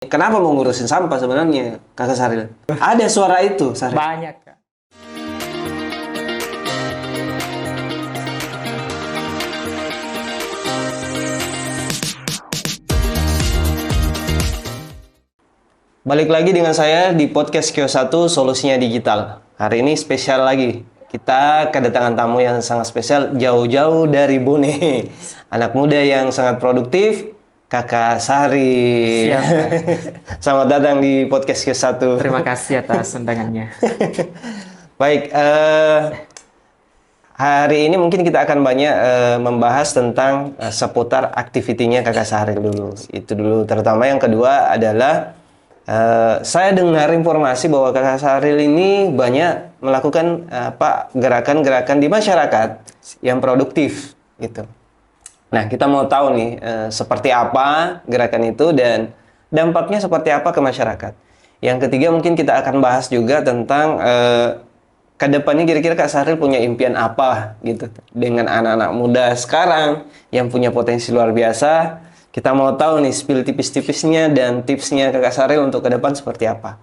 Kenapa mau ngurusin sampah sebenarnya, Kakak Saril? Ada suara itu, Saril. Banyak, Kak. Balik lagi dengan saya di podcast Kios 1 Solusinya Digital. Hari ini spesial lagi. Kita kedatangan tamu yang sangat spesial jauh-jauh dari Bone. Anak muda yang sangat produktif, Kakak Sari. Siap, Kak. Selamat datang di podcast Kios 1. Terima kasih atas undangannya. Baik, hari ini mungkin kita akan banyak membahas tentang seputar aktivitinya Kakak Sari dulu. Itu dulu. Terutama yang kedua adalah saya dengar informasi bahwa Kakak Saril ini banyak melakukan gerakan-gerakan di masyarakat yang produktif gitu. Nah, kita mau tahu nih seperti apa gerakan itu dan dampaknya seperti apa ke masyarakat. Yang ketiga mungkin kita akan bahas juga tentang ke depannya kira-kira Kak Saril punya impian apa gitu dengan anak-anak muda sekarang yang punya potensi luar biasa. Kita mau tahu nih spill tipis-tipisnya dan tipsnya Kakak Saril untuk ke depan seperti apa.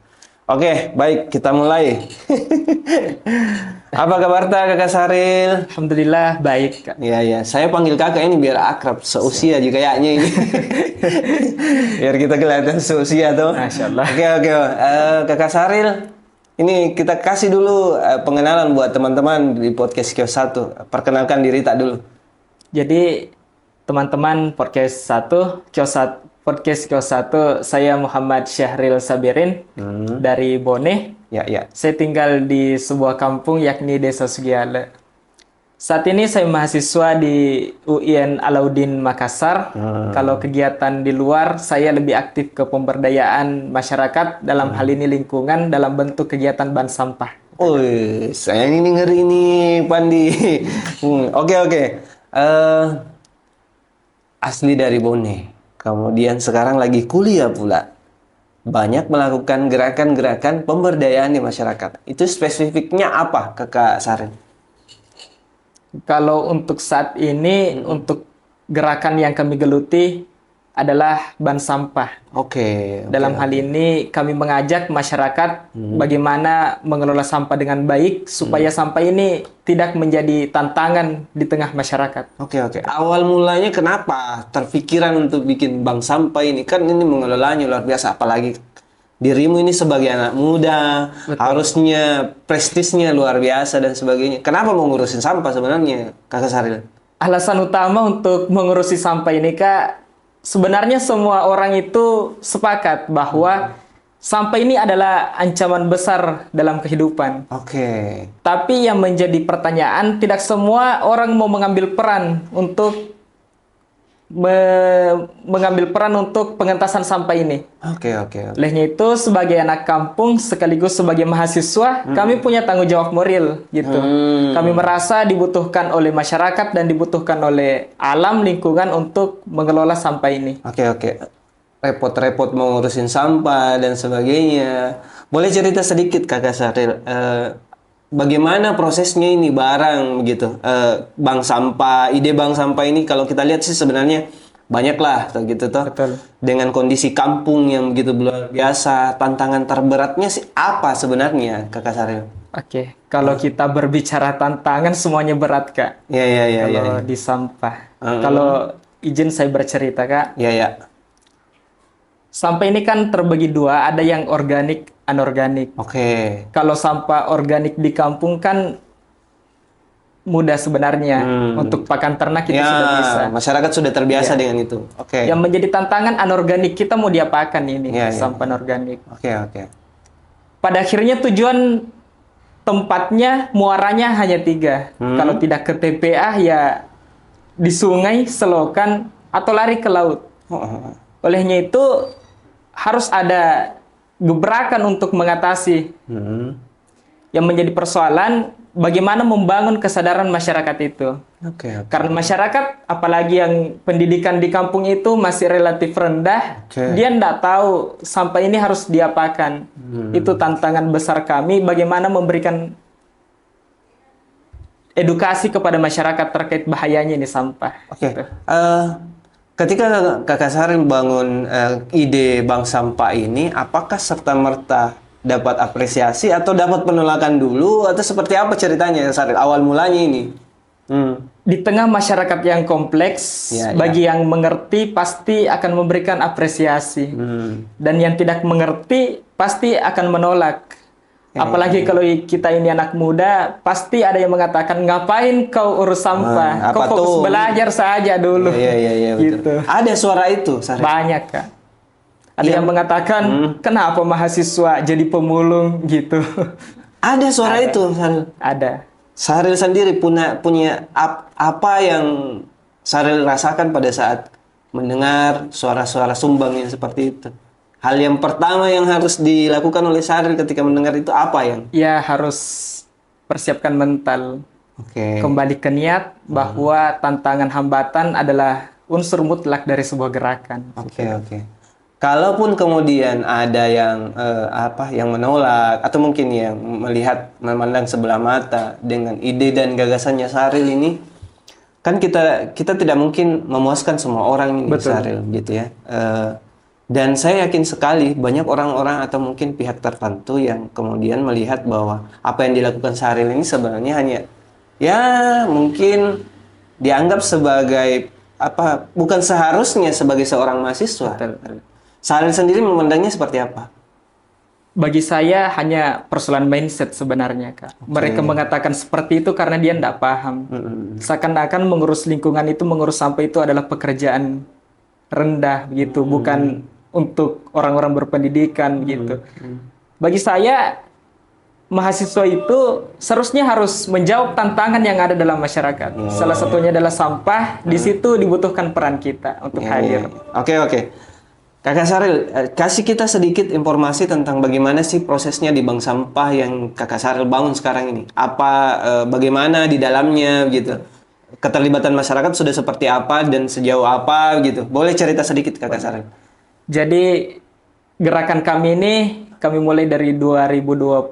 Oke, baik, kita mulai. Apa kabar Kakak Saril? Alhamdulillah baik, Kak. Iya, saya panggil kakak ini biar akrab, seusia juga kayaknya ini. Biar kita kelihatan seusia tuh. Masya Allah. Oke. Kakak Saril, ini kita kasih dulu pengenalan buat teman-teman di podcast Kios 1. Perkenalkan diri tak dulu. Jadi teman-teman podcast Kios 1, saya Muhammad Syahril Sabirin dari Bone. Ya. Saya tinggal di sebuah kampung yakni Desa Sugiala. Saat ini saya mahasiswa di UIN Alauddin Makassar. Kalau kegiatan di luar, saya lebih aktif ke pemberdayaan masyarakat dalam hal ini lingkungan dalam bentuk kegiatan bank sampah. Oh, saya ini ngeri nih, Pandi. Oke. Asli dari Bone, kemudian sekarang lagi kuliah pula. Banyak melakukan gerakan-gerakan pemberdayaan di masyarakat. Itu spesifiknya apa, Kakak Saril? Kalau untuk saat ini, untuk gerakan yang kami geluti adalah ban sampah. Oke. Dalam hal ini, kami mengajak masyarakat bagaimana mengelola sampah dengan baik, supaya sampah ini tidak menjadi tantangan di tengah masyarakat. Oke. Awal mulanya kenapa terpikiran untuk bikin bank sampah ini? Kan ini mengelolanya luar biasa, apalagi dirimu ini sebagai anak muda, harusnya prestisnya luar biasa dan sebagainya. Kenapa mau ngurusin sampah sebenarnya, Kakak Saril? Alasan utama untuk mengurusi sampah ini, Kak, sebenarnya semua orang itu sepakat bahwa sampah ini adalah ancaman besar dalam kehidupan. Oke. Tapi yang menjadi pertanyaan, tidak semua orang mau mengambil peran untuk mengambil peran untuk pengentasan sampah ini. Oke. Olehnya itu, sebagai anak kampung sekaligus sebagai mahasiswa, kami punya tanggung jawab moral gitu. Kami merasa dibutuhkan oleh masyarakat dan dibutuhkan oleh alam lingkungan untuk mengelola sampah ini. Oke. Repot-repot mau ngurusin sampah dan sebagainya. Boleh cerita sedikit, Kakak Saril, bagaimana prosesnya ini barang begitu? Bank sampah, ide bank sampah ini kalau kita lihat sih sebenarnya banyak lah gitu toh. Betul. Dengan kondisi kampung yang begitu luar biasa, tantangan terberatnya sih apa sebenarnya, Kakak Saril? Oke, kalau kita berbicara tantangan semuanya berat, Kak. Iya. Kalau di sampah. Kalau izin saya bercerita, Kak. Iya. Sampah ini kan terbagi dua, ada yang organik, anorganik. Oke. Kalau sampah organik di kampung kan mudah sebenarnya. Untuk pakan ternak itu sudah bisa. Masyarakat sudah terbiasa dengan itu. Oke. Yang menjadi tantangan anorganik, kita mau diapakan ini, Iya. sampah anorganik. Oke. Pada akhirnya tujuan tempatnya, muaranya hanya 3. Kalau tidak ke TPA, ya di sungai, selokan, atau lari ke laut. Olehnya itu, harus ada gebrakan untuk mengatasi. Yang menjadi persoalan, bagaimana membangun kesadaran masyarakat itu. Oke. Karena masyarakat, apalagi yang pendidikan di kampung itu masih relatif rendah, dia tidak tahu sampah ini harus diapakan. Itu tantangan besar kami, bagaimana memberikan edukasi kepada masyarakat terkait bahayanya ini sampah. Oke. Gitu. Ketika Kakak Saril bangun ide bank sampah ini, apakah serta-merta dapat apresiasi atau dapat penolakan dulu atau seperti apa ceritanya Saril awal mulanya ini? Di tengah masyarakat yang kompleks, Ya, bagi yang mengerti pasti akan memberikan apresiasi. Dan yang tidak mengerti pasti akan menolak. Apalagi kalau kita ini anak muda, pasti ada yang mengatakan, ngapain kau urus sampah? Kau apa fokus tuh? belajar saja dulu. Iya, Gitu. betul. Ada suara itu, Saril? Banyak, Kak. Ada yang mengatakan, kenapa mahasiswa jadi pemulung gitu. Ada suara itu, Saril. Ada. Saril sendiri punya apa yang Saril rasakan pada saat mendengar suara-suara sumbang yang seperti itu? Hal yang pertama yang harus dilakukan oleh Saril ketika mendengar itu apa yang? Ya harus persiapkan mental. Oke. Kembali ke niat bahwa tantangan hambatan adalah unsur mutlak dari sebuah gerakan. Oke. Kalaupun kemudian ada yang yang menolak atau mungkin yang memandang sebelah mata dengan ide dan gagasannya Saril ini, kan kita tidak mungkin memuaskan semua orang ini, Saril, gitu ya. Dan saya yakin sekali banyak orang-orang atau mungkin pihak tertentu yang kemudian melihat bahwa apa yang dilakukan Saril ini sebenarnya hanya ya mungkin dianggap sebagai bukan seharusnya sebagai seorang mahasiswa. Saril sendiri memandangnya seperti apa? Bagi saya hanya persoalan mindset sebenarnya, Kak. Mereka mengatakan seperti itu karena dia tidak paham. Seakan-akan mengurus lingkungan itu, mengurus sampah itu adalah pekerjaan rendah gitu, bukan untuk orang-orang berpendidikan gitu. Bagi saya mahasiswa itu seharusnya harus menjawab tantangan yang ada dalam masyarakat. Salah satunya adalah sampah. Di situ dibutuhkan peran kita untuk hadir. Oke. Kakak Saril, kasih kita sedikit informasi tentang bagaimana sih prosesnya di bank sampah yang Kakak Saril bangun sekarang ini. Bagaimana di dalamnya gitu. Keterlibatan masyarakat sudah seperti apa dan sejauh apa gitu. Boleh cerita sedikit Kakak Saril? Jadi gerakan kami ini kami mulai dari 2021.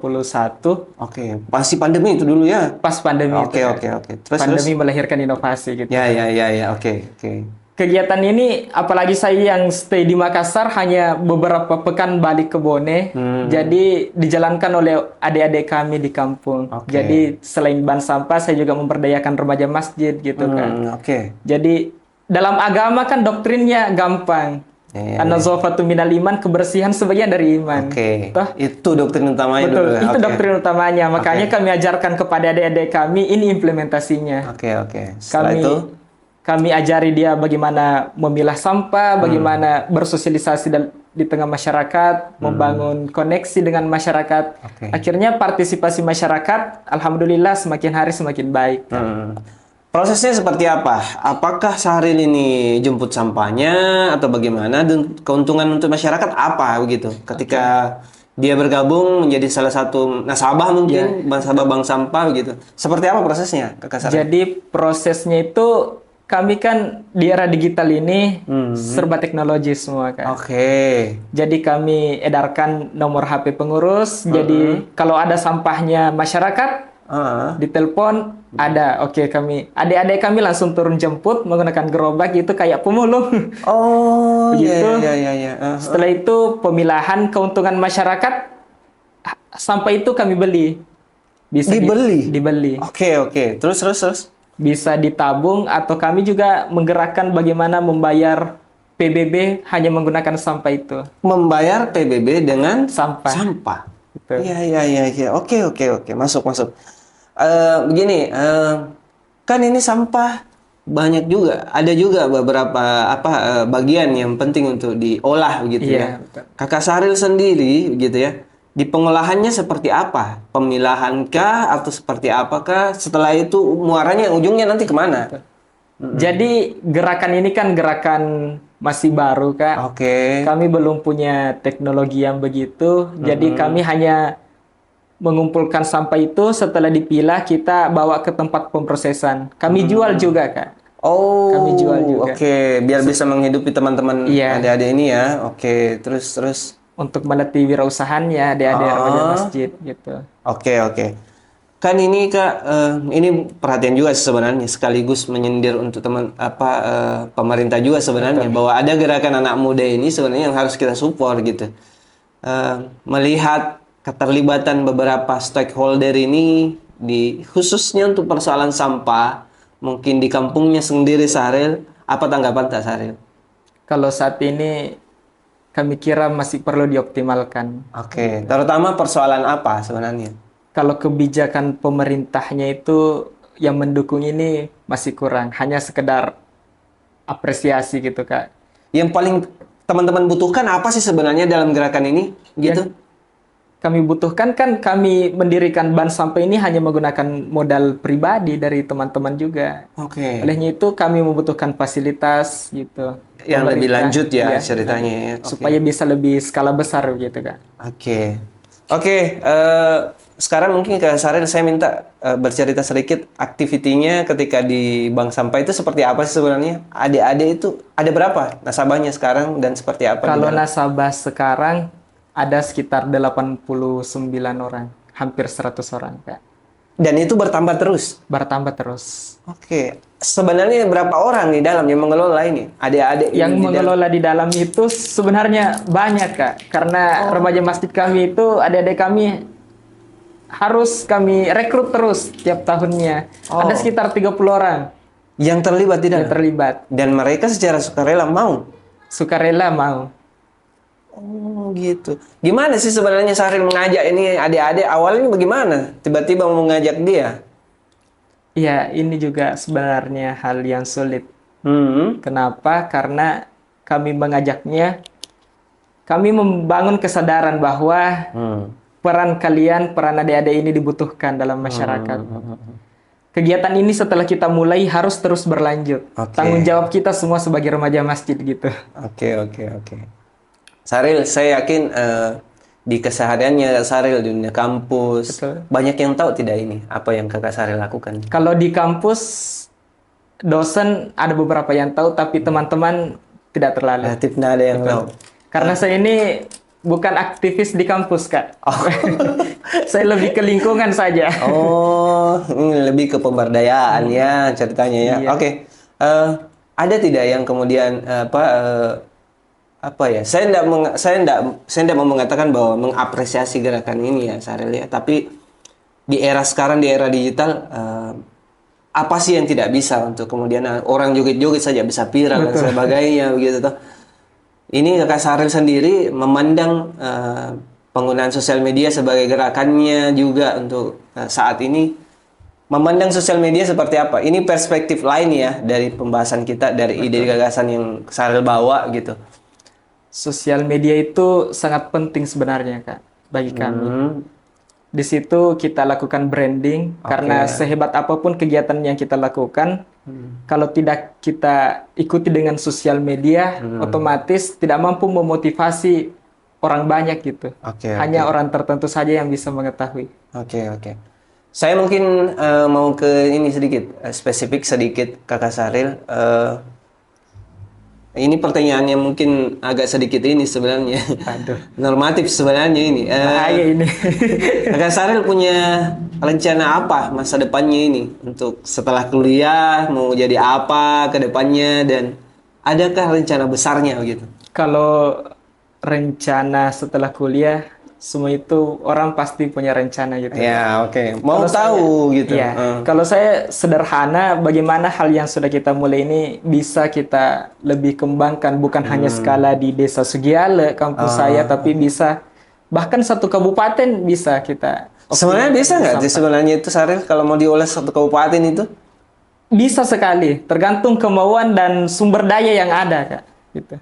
Oke, pasti pandemi itu dulu ya. Pas pandemi itu. Oke. Pandemi melahirkan inovasi gitu. Ya. Oke. Kegiatan ini apalagi saya yang stay di Makassar hanya beberapa pekan balik ke Bone. Jadi dijalankan oleh adik-adik kami di kampung. Jadi selain ban sampah saya juga memberdayakan remaja masjid gitu kan. Jadi dalam agama kan doktrinnya gampang. An-nazafatu minal iman, kebersihan sebagian dari iman. Itu doktrin utamanya. Betul, dulu. itu doktrin utamanya. Makanya kami ajarkan kepada adik-adik kami, ini implementasinya. Setelah itu kami ajari dia bagaimana memilah sampah, bagaimana bersosialisasi di tengah masyarakat, membangun koneksi dengan masyarakat. Akhirnya partisipasi masyarakat, alhamdulillah semakin hari semakin baik. Prosesnya seperti apa? Apakah Saril ini jemput sampahnya atau bagaimana? Dan keuntungan untuk masyarakat apa begitu? Ketika dia bergabung menjadi salah satu nasabah mungkin, nasabah bank sampah begitu. Seperti apa prosesnya, Kakak Saril? Jadi prosesnya itu kami kan di era digital ini serba teknologi semua kan. Jadi kami edarkan nomor HP pengurus. Jadi kalau ada sampahnya masyarakat ditelepon ada, kami adik-adik kami langsung turun jemput menggunakan gerobak itu kayak pemulung. Setelah itu pemilahan keuntungan masyarakat sampai itu kami beli. Bisa dibeli. Oke. Terus. Bisa ditabung atau kami juga menggerakkan bagaimana membayar PBB hanya menggunakan sampah itu. Membayar PBB dengan sampah. Iya. Oke. Masuk. Begini, kan ini sampah banyak juga. Ada juga beberapa bagian yang penting untuk diolah begitu ya. Betul. Kakak Saril sendiri gitu ya. Di pengolahannya seperti apa? Pemilahankah atau seperti apakah? Setelah itu muaranya ujungnya nanti kemana? Jadi gerakan ini kan gerakan masih baru, Kak. Kami belum punya teknologi yang begitu. Jadi kami hanya mengumpulkan sampah itu, setelah dipilah kita bawa ke tempat pemrosesan. Kami jual juga, Kak. Kami jual juga. Biar bisa menghidupi teman-teman adik-adik ini ya. Terus. Untuk melatih wirausahaannya adik-adik remaja masjid gitu. Oke. Kan ini Kak, ini perhatian juga sih sebenarnya, sekaligus menyindir untuk pemerintah juga sebenarnya, bahwa ada gerakan anak muda ini sebenarnya yang harus kita support gitu. Melihat keterlibatan beberapa stakeholder ini khususnya untuk persoalan sampah, mungkin di kampungnya sendiri Sahril, apa tanggapan tak Sahril? Kalau saat ini kami kira masih perlu dioptimalkan. Oke, terutama persoalan apa sebenarnya? Kalau kebijakan pemerintahnya itu yang mendukung ini masih kurang, hanya sekedar apresiasi gitu Kak. Yang paling teman-teman butuhkan apa sih sebenarnya dalam gerakan ini? Gitu? Kami butuhkan kan kami mendirikan bank sampah ini hanya menggunakan modal pribadi dari teman-teman juga. Oke. Olehnya itu kami membutuhkan fasilitas gitu. Yang lebih Pemerintah, lanjut ya iya, ceritanya ya. Oke. supaya bisa lebih skala besar gitu Kak. Oke. Oke, sekarang mungkin ke Saril saya minta bercerita sedikit aktivitinya ketika di bank sampah itu seperti apa sih sebenarnya? Adik-adik itu ada berapa nasabahnya sekarang dan seperti apa? Kalau nasabah sekarang ada sekitar 89 orang, hampir 100 orang Kak. Dan itu bertambah terus? Bertambah terus. Oke. Sebenarnya berapa orang di dalam yang mengelola ini? Adik-adik Yang di mengelola di dalam itu sebenarnya banyak Kak. Karena remaja masjid kami itu, adik-adik kami harus kami rekrut terus tiap tahunnya. Ada sekitar 30 orang yang terlibat di yang dalam? terlibat. Dan mereka secara sukarela mau? Sukarela mau. Oh gitu. Gimana sih sebenarnya Sahril mengajak ini adik-adik? Awalnya bagaimana? Tiba-tiba mau mengajak dia? Ya, ini juga sebenarnya hal yang sulit. Hmm. Kenapa? Karena kami mengajaknya, kami membangun kesadaran bahwa peran kalian, peran adik-adik ini dibutuhkan dalam masyarakat. Kegiatan ini setelah kita mulai harus terus berlanjut. Oke. Tanggung jawab kita semua sebagai remaja masjid gitu. Oke. Sahril, saya yakin di kesehariannya Sahril di dunia kampus, Betul. banyak yang tahu tidak ini apa yang kakak Sahril lakukan? Kalau di kampus, dosen ada beberapa yang tahu, tapi teman-teman tidak terlalu. Relatif nggak ada yang tahu. Karena saya ini bukan aktivis di kampus, Kak. Saya lebih ke lingkungan saja. Oh, ini lebih ke pemberdayaan ya ceritanya ya. Iya. Oke. Ada tidak yang kemudian apa ya? Saya tidak mau mengatakan bahwa mengapresiasi gerakan ini ya, Sahril ya. Tapi di era sekarang, di era digital, apa sih yang tidak bisa untuk kemudian orang joget-joget saja bisa viral dan sebagainya begitu toh. Ini kakak Sahril sendiri memandang penggunaan sosial media sebagai gerakannya juga untuk saat ini. Memandang sosial media seperti apa? Ini perspektif lain ya dari pembahasan kita, dari ide gagasan yang Sahril bawa gitu. Sosial media itu sangat penting sebenarnya, Kak, bagi kami. Di situ kita lakukan branding, karena sehebat apapun kegiatan yang kita lakukan, kalau tidak kita ikuti dengan sosial media, otomatis tidak mampu memotivasi orang banyak gitu. Hanya orang tertentu saja yang bisa mengetahui. Oke. Saya mungkin mau ke ini sedikit, spesifik sedikit kakak Sahril. Ini pertanyaannya mungkin agak sedikit ini sebenarnya. Aduh. Normatif sebenarnya ini. Bahaya ini. Kakak Sahril punya rencana apa masa depannya ini? Untuk setelah kuliah, mau jadi apa ke depannya? Dan adakah rencana besarnya begitu? Kalau rencana setelah kuliah, semua itu orang pasti punya rencana gitu. Ya, oke. Mau Kalau tahu saya, gitu. Ya, kalau saya sederhana, bagaimana hal yang sudah kita mulai ini bisa kita lebih kembangkan, bukan hanya skala di Desa Sugiale, kampus saya, tapi bisa bahkan satu kabupaten bisa kita. Sebenarnya bisa nggak sih sebenarnya itu Sahril kalau mau diolah satu kabupaten itu? Bisa sekali, tergantung kemauan dan sumber daya yang ada, Kak. Gitu.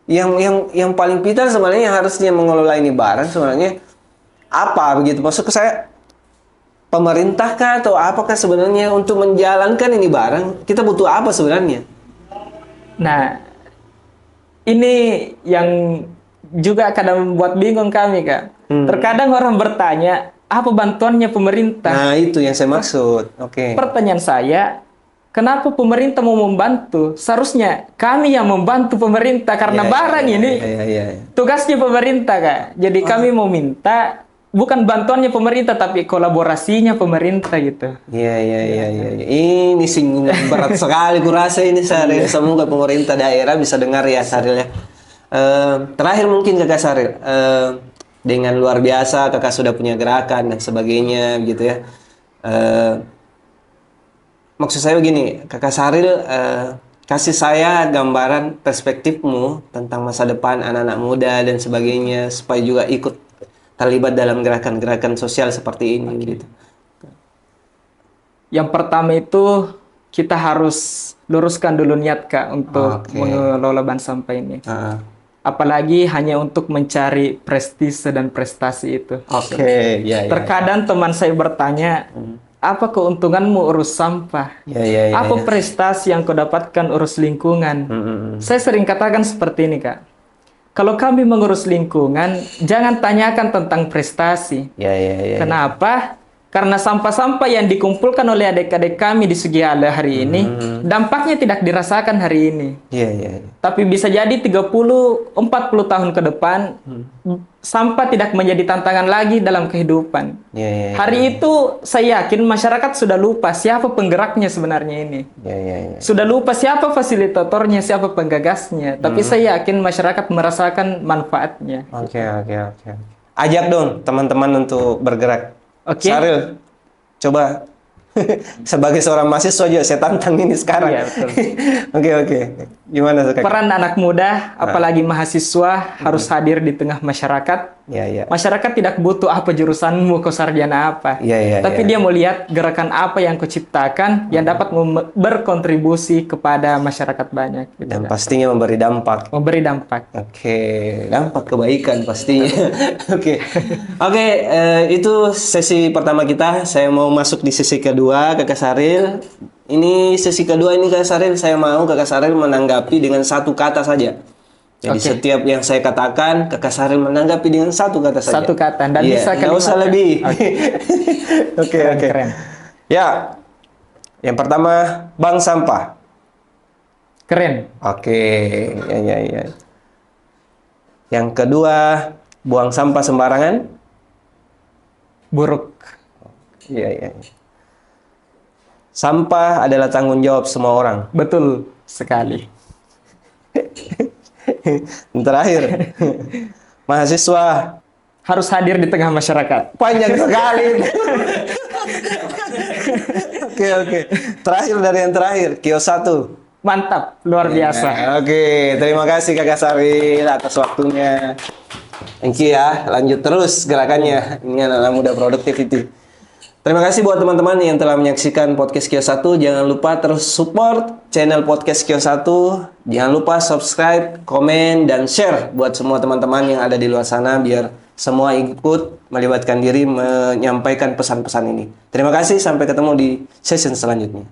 Yang paling vital sebenarnya yang harusnya mengelola ini barang sebenarnya apa begitu? Maksud saya pemerintah kah atau apakah sebenarnya untuk menjalankan ini barang kita butuh apa sebenarnya? Nah, ini yang juga kadang membuat bingung kami, Kak. Terkadang orang bertanya, apa bantuannya pemerintah? Nah, itu yang saya maksud. Oke. Pertanyaan saya, kenapa pemerintah mau membantu? Seharusnya kami yang membantu pemerintah karena barang ini Iya. tugasnya pemerintah, Kak. Jadi kami mau minta bukan bantuannya pemerintah tapi kolaborasinya pemerintah gitu. Iya. Ini singgungan berat sekali kurasa ini Saril. Semoga pemerintah daerah bisa dengar ya Saril ya. Terakhir mungkin Kakak Saril, dengan luar biasa Kakak sudah punya gerakan dan sebagainya gitu ya. Maksud saya begini, Kakak Saril, kasih saya gambaran perspektifmu tentang masa depan anak-anak muda dan sebagainya supaya juga ikut terlibat dalam gerakan-gerakan sosial seperti ini gitu. Yang pertama itu kita harus luruskan dulu niat Kak untuk mengelola bank sampah ini. Apalagi hanya untuk mencari prestise dan prestasi itu. Ya. Terkadang teman saya bertanya, apa keuntunganmu urus sampah? Apa prestasi yang kau dapatkan urus lingkungan? Saya sering katakan seperti ini Kak. Kalau kami mengurus lingkungan, jangan tanyakan tentang prestasi. Kenapa? Karena sampah-sampah yang dikumpulkan oleh adik-adik kami di Sugihala hari ini, dampaknya tidak dirasakan hari ini. Tapi bisa jadi 30-40 tahun ke depan, sampah tidak menjadi tantangan lagi dalam kehidupan. Hari itu saya yakin masyarakat sudah lupa siapa penggeraknya sebenarnya ini. Sudah lupa siapa fasilitatornya, siapa penggagasnya. Tapi saya yakin masyarakat merasakan manfaatnya. Ajak dong teman-teman untuk bergerak. Saril, coba sebagai seorang mahasiswa juga saya tantang ini sekarang. Iya, betul. Oke. Gimana Kak? Peran anak muda, apalagi mahasiswa, harus hadir di tengah masyarakat. Masyarakat tidak butuh apa jurusanmu, kau sarjana apa. Tapi dia mau lihat gerakan apa yang kau ciptakan yang dapat berkontribusi kepada masyarakat banyak. Gitu, dan pastinya memberi dampak. Dampak kebaikan pastinya. Oke, itu sesi pertama kita. Saya mau masuk di sesi kedua, Kakak Saril. Ini sesi kedua ini Kakak Saril, saya mau Kakak Saril menanggapi dengan satu kata saja. Jadi setiap yang saya katakan, Kakak Saril menanggapi dengan satu kata saja. Satu kata, dan bisa nggak usah lebih. Keren. Ya, yang pertama, bank sampah. Keren. Ya. Yang kedua, buang sampah sembarangan. Buruk. Iya. Sampah adalah tanggung jawab semua orang. Betul sekali. Yang terakhir, mahasiswa harus hadir di tengah masyarakat. Panjang sekali. Oke. Terakhir dari yang terakhir, kios 1. Mantap, luar biasa. Terima kasih Kakak Saril atas waktunya. Thank you ya, lanjut terus gerakannya. Ini anak muda productivity. Terima kasih buat teman-teman yang telah menyaksikan podcast Kios 1. Jangan lupa terus support channel podcast Kios 1. Jangan lupa subscribe, komen, dan share buat semua teman-teman yang ada di luar sana biar semua ikut melibatkan diri menyampaikan pesan-pesan ini. Terima kasih, sampai ketemu di session selanjutnya.